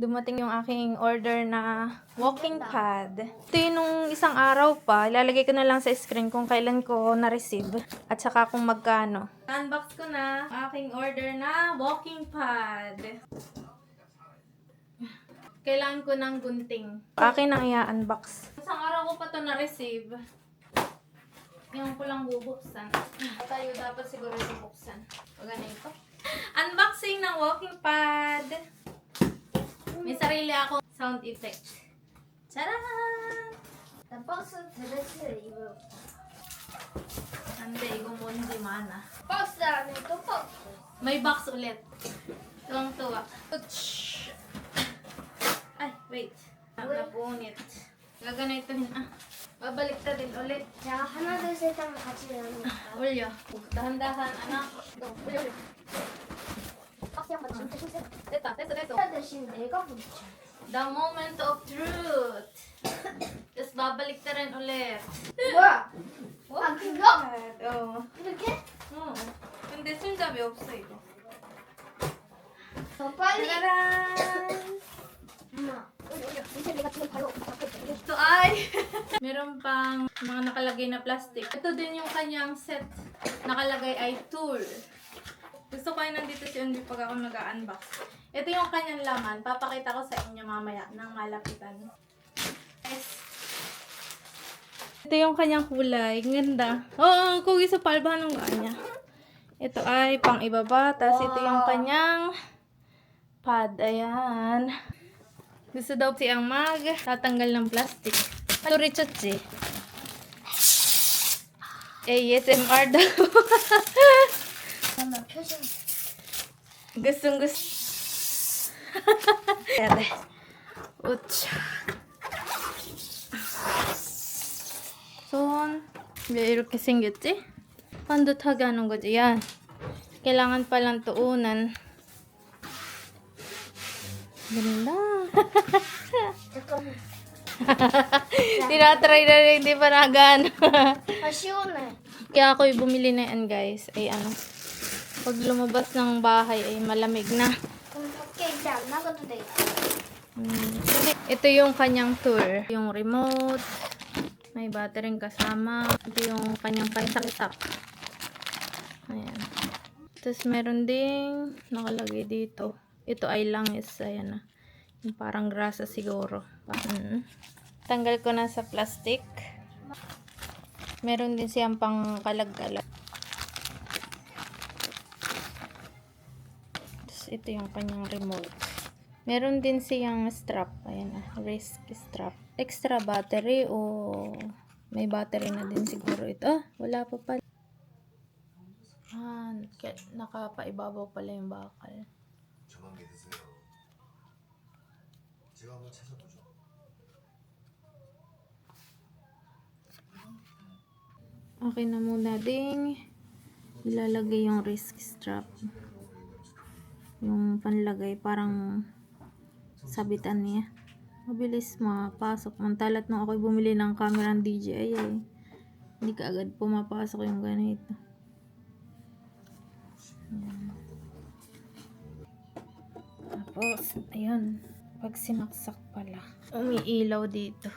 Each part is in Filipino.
Dumating yung aking order na walking pad. Ito yung nung isang araw pa. Ilalagay ko na lang sa screen kung kailan ko na-receive. At saka kung magkano. Unbox ko na aking order na walking pad. Kailangan ko ng gunting. Akin na i-unbox. Isang araw ko pa to na-receive. Yung ko lang bubuksan. Tayo dapat siguro bubuksan. O ganito. Unboxing ng walking pad. May sarili akong sound effect. Charan! 박스 대대체 이거 Ande, gumundi mana. 박스 안에 또 박스 May box ulit. Tuwang-tuwa. Ouch! Ay, wait. Napunit. Gaganitohin. Babalik ta din ulit. 자 하나 둘셋 하면 같이 열어볼까? Ulyo. Dahan-dahan, anak. 올려 박스 한번 진짜 신세 Teta, teto. 해야 대신 내가 부딪혀 The moment of truth. Tapos babalik ta rin ulit. 뭐야? 아 그거? Oo. 이렇게? Oo. 근데 손잡이 없어, 이거. 더 빨리 짜란! 엄마 올려 이제 내가 지금 바로 잡고 있을게 Ito ay meron pang mga nakalagay na plastic. Ito din yung kanyang set. Nakalagay ay tool. Gusto ko ay nandito si Unbi pag ako nag-unbox. Ito yung kanyang laman. Papakita ko sa inyo mamaya ng malapitan. Yes. Ito yung kanyang kulay. Ganda. Oo, kugi sa palbahan ng kanya. Ito ay pang ibaba. Tapos ito yung kanyang pad. Ayan. Gusto daw siyang tatanggal ng plastic. Turichotsi. ASMR daw. 엄마 표정 Gustong gusto. Ere. Ucha. Son. 왜 이렇게 생겼지? 반듯하게 하는 거지. yan. Kailangan palang tuunan. Ganda. 잠깐만 Tinatry na rin, hindi pa nagaan. 아 시원해 Kaya ako'y bumili na yan, guys. Ay ano, pag lumabas ng bahay ay malamig na. 그럼 밖에 이제 안 나가도 돼 Ito yung kanyang tour. Yung remote. May battery kasama. Ito yung kanyang pansak-sak. Ayan. Tapos meron ding nakalagay dito. Ito ay langis. Ayan na. Yung parang grasa siguro. Tanggal ko na sa plastic. Meron din siyang pang kalag-kalag. Tapos ito yung kanyang remote. Meron din siyang strap. Ayan na. Wrist strap. Extra battery o may battery na din siguro ito. Wala pa pala. Nakapaibabaw pala yung bakal. 저만 믿으세요. 제가 한번 찾아보죠. Okay na muna ding ilalagay yung wrist strap. Yung panlagay parang sabitan niya. Mabilis mapasok. Mantalat nung ako'y bumili ng camera ng DJI eh. Hindi ka agad pumapasok yung ganito. Ayan. Tapos, ayun. Pag sinaksak pala, umiilaw dito.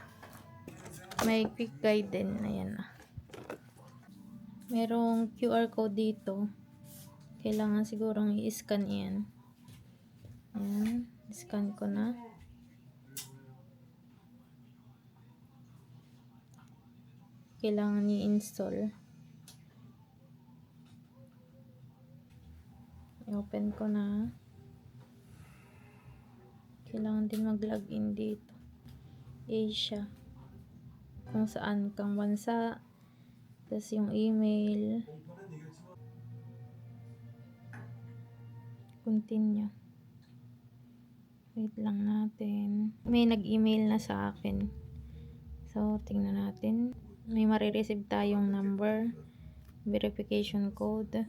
May quick guide din. Ayan na. Merong QR code dito. Kailangan sigurong i-scan yan. Ayan. Scan ko na. Kailangan i-install. I-open ko na. Kailangan din mag-login dito. Asia. Kung saan kang bansa. Tapos yung email. Continue. Wait lang natin. May nag-email na sa akin. So, tingnan natin. May marireceive tayong number. Verification code.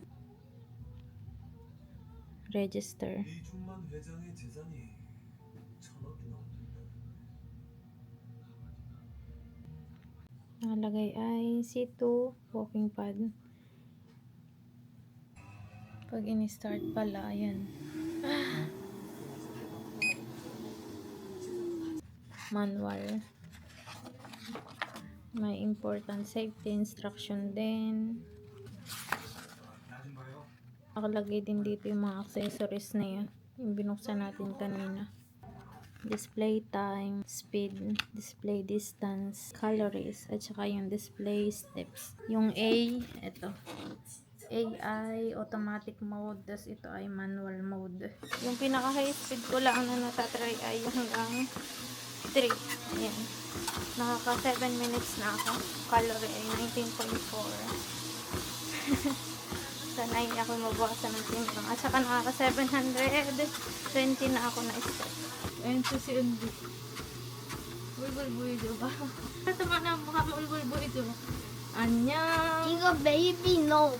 Register. 이준만 회장의 재산이 1,000억이 넘는다. Nakalagay ay C2 walking pad. Pag in-start pala, ayan. manual. May important safety instruction din. Nakalagay din dito yung mga accessories na yan. Yung binuksan natin kanina. Display time, speed, display distance, calories, at saka yung display steps. Yung A, ito. AI, automatic mode, tas ito ay manual mode. Yung pinaka high speed ko lang na natatry ay hanggang 3. Ayan. Nakaka 7 minutes na ako. Calorie ay 19.4. Sanay ako mabawasan ng timbang. At saka nakaka 720 na ako na step. Ayun po si Undi. Bulbul-bulbul ba? Tama na mukha mo bulbul-bulbul ito. Annyeong! 이거 베이비 노.